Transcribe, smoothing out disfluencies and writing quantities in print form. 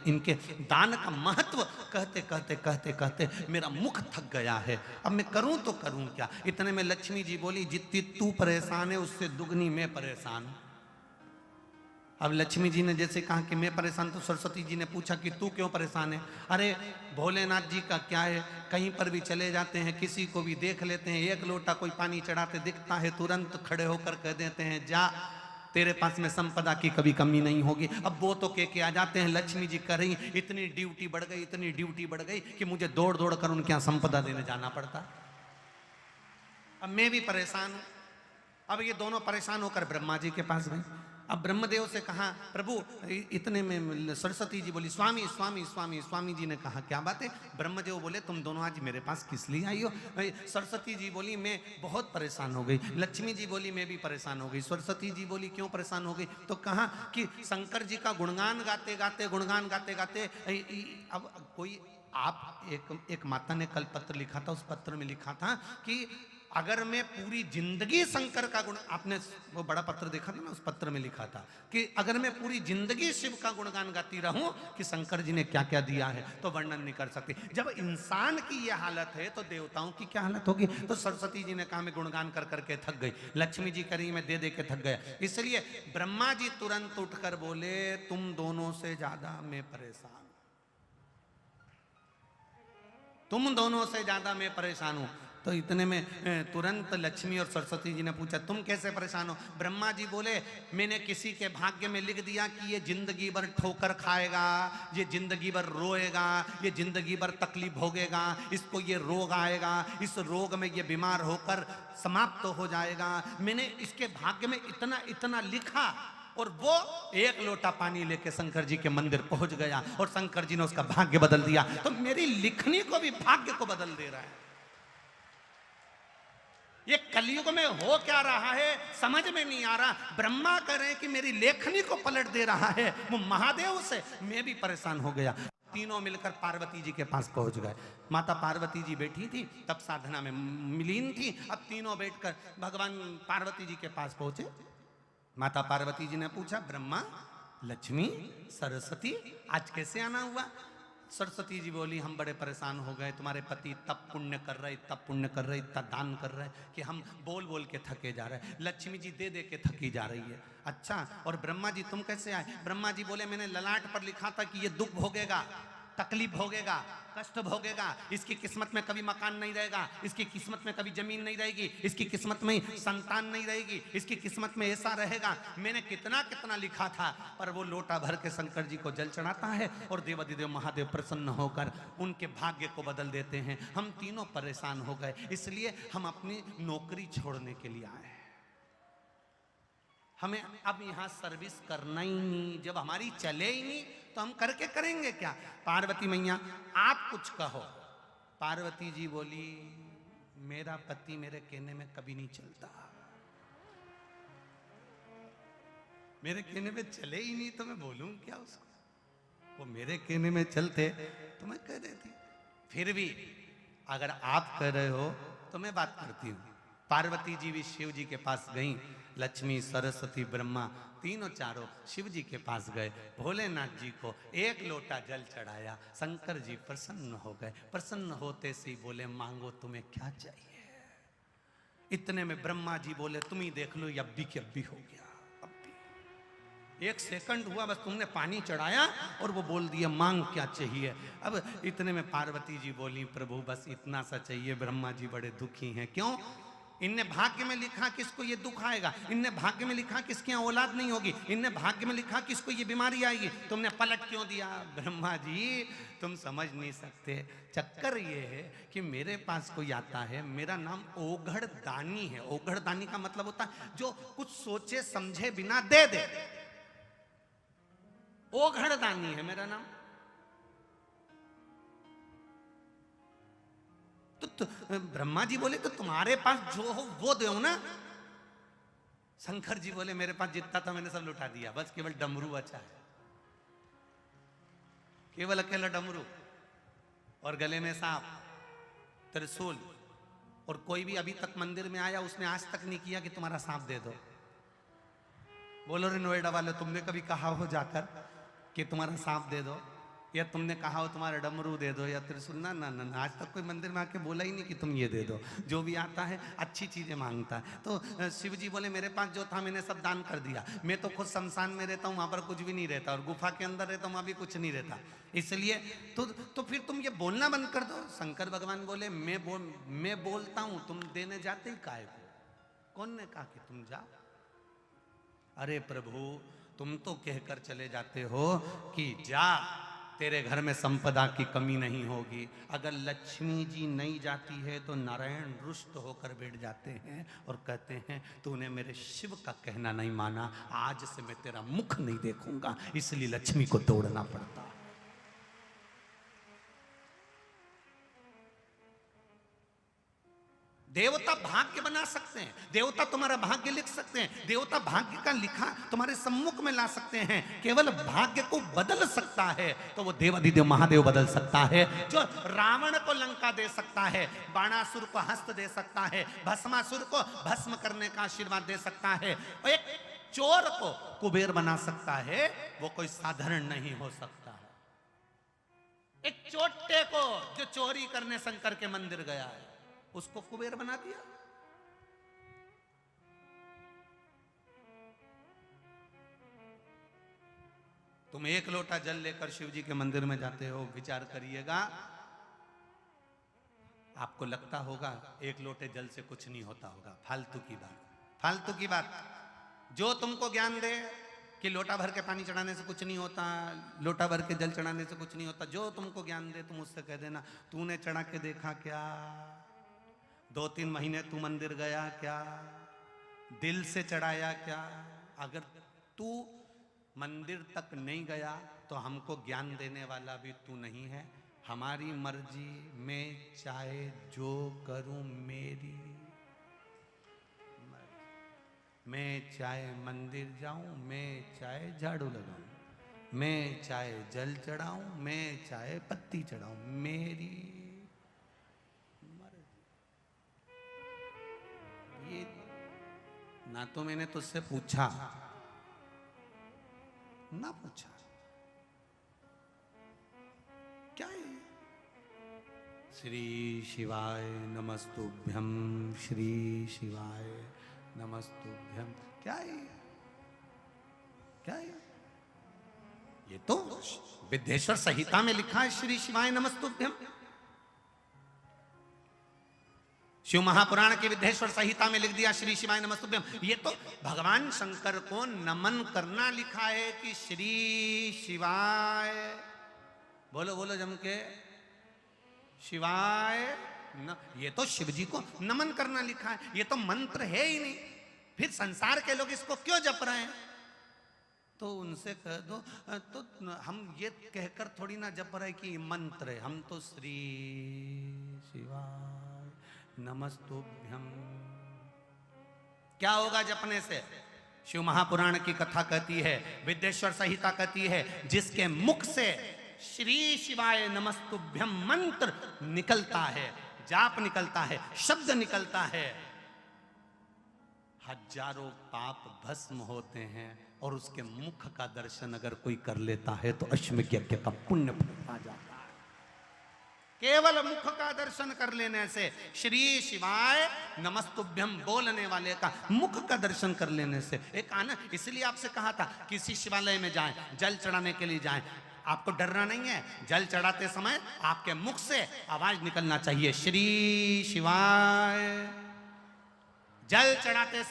इनके दान का महत्व कहते कहते कहते कहते मेरा मुख थक गया है, अब मैं करूं तो करूं क्या। इतने में लक्ष्मी जी बोली, जितनी तू परेशान है उससे दुगनी मैं परेशान हूं। अब लक्ष्मी जी ने जैसे कहा कि मैं परेशान, तो सरस्वती जी ने पूछा कि तू क्यों परेशान है। अरे भोलेनाथ जी का क्या है, कहीं पर भी चले जाते हैं, किसी को भी देख लेते हैं, एक लोटा कोई पानी चढ़ाते दिखता है, तुरंत खड़े होकर कह देते हैं जा, तेरे पास में संपदा की कभी कमी नहीं होगी। अब वो तो कह के आ जाते हैं, लक्ष्मी जी कर रही, इतनी ड्यूटी बढ़ गई, इतनी ड्यूटी बढ़ गई कि मुझे दौड़ दौड़ कर उनके यहाँ संपदा देने जाना पड़ता। अब मैं भी परेशान हूं। अब ये दोनों परेशान होकर ब्रह्मा जी के पास गए। अब ब्रह्मदेव से कहा, प्रभु इतने में सरस्वती जी बोली, स्वामी स्वामी स्वामी। स्वामी जी ने कहा, क्या बात है। ब्रह्मदेव बोले, तुम दोनों आज मेरे पास किस लिए आई हो। सरस्वती जी बोली, मैं बहुत परेशान हो गई। लक्ष्मी जी बोली, मैं भी परेशान हो गई। सरस्वती जी बोली, क्यों परेशान हो गई। तो कहा कि शंकर जी का गुणगान गाते गाते, गुणगान गाते गाते, अब कोई आप एक माता ने कल पत्र लिखा था, उस पत्र में लिखा था कि अगर मैं पूरी जिंदगी शंकर का गुण, आपने वो बड़ा पत्र देखा था ना, उस पत्र में लिखा था कि अगर मैं पूरी जिंदगी शिव का गुणगान गाती रहूं कि शंकर जी ने क्या क्या दिया है तो वर्णन नहीं कर सकती। जब इंसान की ये हालत है तो देवताओं की क्या हालत होगी। तो सरस्वती जी ने कहा, मैं गुणगान कर करके थक गई। लक्ष्मी जी करी, मैं दे दे के थक गया। इसलिए ब्रह्मा जी तुरंत उठकर बोले, तुम दोनों से ज्यादा मैं परेशान, तुम दोनों से ज्यादा मैं परेशान हूं। तो इतने में तुरंत लक्ष्मी और सरस्वती जी ने पूछा, तुम कैसे परेशान हो। ब्रह्मा जी बोले, मैंने किसी के भाग्य में लिख दिया कि ये जिंदगी भर ठोकर खाएगा, ये जिंदगी भर रोएगा, ये जिंदगी भर तकलीफ भोगेगा, इसको ये रोग आएगा, इस रोग में ये बीमार होकर समाप्त हो जाएगा। मैंने इसके भाग्य में इतना इतना लिखा, और वो एक लोटा पानी लेके शंकर जी के मंदिर पहुंच गया और शंकर जी ने उसका भाग्य बदल दिया। तो मेरी लिखनी को भी भाग्य को बदल दे रहा है। ये कलयुग में हो क्या रहा है समझ में नहीं आ रहा। ब्रह्मा करें कि मेरी लेखनी को पलट दे रहा है, वो महादेव से मैं भी परेशान हो गया। तीनों मिलकर पार्वती जी के पास पहुंच गए। माता पार्वती जी बैठी थी, तब साधना में मिलीन थी। अब तीनों बैठकर भगवान पार्वती जी के पास पहुंचे। माता पार्वती जी ने पूछा, ब्रह्मा, लक्ष्मी, सरस्वती, आज कैसे आना हुआ। सरस्वती जी बोली, हम बड़े परेशान हो गए, तुम्हारे पति तब पुण्य कर रहे, तब पुण्य कर रहे, इतना दान कर रहे कि हम बोल बोल के थके जा रहे। लक्ष्मी जी दे दे के थकी जा रही है। अच्छा, और ब्रह्मा जी तुम कैसे आए। ब्रह्मा जी बोले, मैंने ललाट पर लिखा था कि ये दुख भोगेगा, तकलीफ भोगेगा, कष्ट भोगेगा, इसकी किस्मत में कभी मकान नहीं रहेगा, इसकी किस्मत में कभी जमीन नहीं रहेगी, इसकी किस्मत में संतान नहीं रहेगी, इसकी किस्मत में ऐसा रहेगा। मैंने कितना कितना लिखा था, पर वो लोटा भर के शंकर जी को जल चढ़ाता है और देवाधिदेव महादेव प्रसन्न होकर उनके भाग्य को बदल देते हैं। हम तीनों परेशान हो गए, इसलिए हम अपनी नौकरी छोड़ने के लिए आए। हमें अब यहां सर्विस करना ही नहीं, जब हमारी चले ही नहीं तो हम करके करेंगे क्या। पार्वती मैया आप कुछ कहो। पार्वती जी बोली, मेरा पति मेरे कहने में कभी नहीं चलता, मेरे कहने में चले ही नहीं तो मैं बोलूं क्या उसको। वो मेरे कहने में चलते तो मैं कह देती। फिर भी अगर आप कह रहे हो तो मैं बात करती हूं। पार्वती जी भी शिव जी के पास गईं। लक्ष्मी, सरस्वती, ब्रह्मा तीनों चारों शिव जी के पास गए। भोलेनाथ जी को एक लोटा जल चढ़ाया। शंकर जी प्रसन्न हो गए। प्रसन्न होते से बोले, मांगो तुम्हें क्या चाहिए। इतने में ब्रह्मा जी बोले, तुम ही देख लो, अब भी कि अब भी हो गया। अब भी 1 सेकंड हुआ बस, तुमने पानी चढ़ाया और वो बोल दिया, मांग क्या चाहिए। अब इतने में पार्वती जी बोली, प्रभु बस इतना सा चाहिए। ब्रह्मा जी बड़े दुखी हैं। क्यों। इनने भाग्य में लिखा कि इसको ये दुख आएगा, इनने भाग्य में लिखा कि इसकी औलाद नहीं होगी, इनने भाग्य में लिखा कि इसको ये बीमारी आएगी, तुमने पलट क्यों दिया। ब्रह्मा जी तुम समझ नहीं सकते। चक्कर ये है कि मेरे पास कोई आता है, मेरा नाम ओघड़ दानी है। ओघड़ दानी का मतलब होता है जो कुछ सोचे समझे बिना दे दे। ओघड़ दानी है मेरा नाम। तो ब्रह्मा जी बोले, तो तुम्हारे पास जो हो वो दो ना। शंकर जी बोले, मेरे पास जितना था मैंने सब लुटा दिया, बस केवल डमरू बचा है, केवल अकेला डमरू और गले में सांप, त्रिशूल। और कोई भी अभी तक मंदिर में आया उसने आज तक नहीं किया कि तुम्हारा सांप दे दो। बोलो रे नोएडा वाले, तुमने कभी कहा हो जाकर कि तुम्हारा सांप दे दो। या तुमने कहा हो तुम्हारा डमरू दे दो या त्रिशूल, ना ना ना ना, आज तक कोई मंदिर में आके बोला ही नहीं कि तुम ये दे दो। जो भी आता है अच्छी चीजें मांगता है। तो शिव जी बोले मेरे पास जो था मैंने सब दान कर दिया, मैं तो खुद शमशान में रहता हूँ, वहां पर कुछ भी नहीं रहता, और गुफा के अंदर रहता हूँ, वहां भी कुछ नहीं रहता, इसलिए तो फिर तुम ये बोलना बंद कर दो। शंकर भगवान बोले मैं बोलता हूं, तुम देने जाते ही काहे को? कौन ने कहा कि तुम जाओ? अरे प्रभु, तुम तो कहकर चले जाते हो कि जा, तेरे घर में संपदा की कमी नहीं होगी। अगर लक्ष्मी जी नहीं जाती है तो नारायण रुष्ट होकर बैठ जाते हैं और कहते हैं तूने मेरे शिव का कहना नहीं माना, आज से मैं तेरा मुख नहीं देखूंगा, इसलिए लक्ष्मी को दौड़ना पड़ता। देवता भाग्य बना सकते हैं, देवता तुम्हारा भाग्य लिख सकते हैं, देवता भाग्य का लिखा तुम्हारे सम्मुख में ला सकते हैं। केवल भाग्य को बदल सकता है तो वो देवाधिदेव महादेव बदल सकता है। जो रावण को लंका दे सकता है, बाणासुर को हस्त दे सकता है, भस्मासुर को भस्म करने का आशीर्वाद दे सकता है, और एक चोर को कुबेर बना सकता है, वो कोई साधारण नहीं हो सकता है। एक चोटे को जो चोरी करने शंकर के मंदिर गया है, उसको कुबेर बना दिया। तुम एक लोटा जल लेकर शिव जी के मंदिर में जाते हो, विचार करिएगा, आपको लगता होगा एक लोटे जल से कुछ नहीं होता होगा। फालतू की बात, फालतू की बात। जो तुमको ज्ञान दे कि लोटा भर के पानी चढ़ाने से कुछ नहीं होता, लोटा भर के जल चढ़ाने से कुछ नहीं होता, जो तुमको ज्ञान दे तुम उससे कह देना तूने चढ़ा के देखा क्या? 2-3 महीने तू मंदिर गया क्या? दिल से चढ़ाया क्या? अगर तू मंदिर तक नहीं गया तो हमको ज्ञान देने वाला भी तू नहीं है। हमारी मर्जी, मैं चाहे जो करूं मेरी मर्जी। मैं चाहे मंदिर जाऊं, मैं चाहे झाड़ू लगाऊं, मैं चाहे जल चढ़ाऊं, मैं चाहे पत्ती चढ़ाऊं, मेरी ये ना तो मैंने तुझसे पूछा ना पूछा, क्या है? श्री शिवाय नमस्तुभ्यम, श्री शिवाय नमस्तुभ्यम, क्या है? क्या है? ये तो विद्येश्वर संहिता में लिखा है श्री शिवाय नमस्तुभ्यम। शिव महापुराण की विद्येश्वर संहिता में लिख दिया श्री शिवाय नमस्तुभ्यम। ये तो भगवान शंकर को नमन करना लिखा है कि श्री शिवाय, बोलो बोलो जम के, शिवाय न, ये तो शिव जी को नमन करना लिखा है, ये तो मंत्र है ही नहीं। फिर संसार के लोग इसको क्यों जप रहे हैं? तो उनसे कह दो, तो हम ये कहकर थोड़ी ना जप रहे कि मंत्र है, हम तो श्री शिवाय नमस्तुभ्यम। क्या होगा जपने से? शिव महापुराण की कथा कहती है, विद्येश्वर संहिता कहती है, जिसके मुख से श्री शिवाय नमस्तुभ्यम मंत्र निकलता है, जाप निकलता है, शब्द निकलता है, हजारों पाप भस्म होते हैं। और उसके मुख का दर्शन अगर कोई कर लेता है तो अश्वमेध यज्ञ का पुण्य आ जाता है। केवल मुख का दर्शन कर लेने से, श्री शिवाय नमस्तुभ्यम बोलने वाले का मुख का दर्शन कर लेने से एक आनंद। इसलिए आपसे कहा था किसी शिवालय में जाएं, जल चढ़ाने के लिए जाएं, आपको डरना नहीं है। जल चढ़ाते समय आपके मुख से आवाज निकलना चाहिए, श्री शिवाय। जल चढ़ाते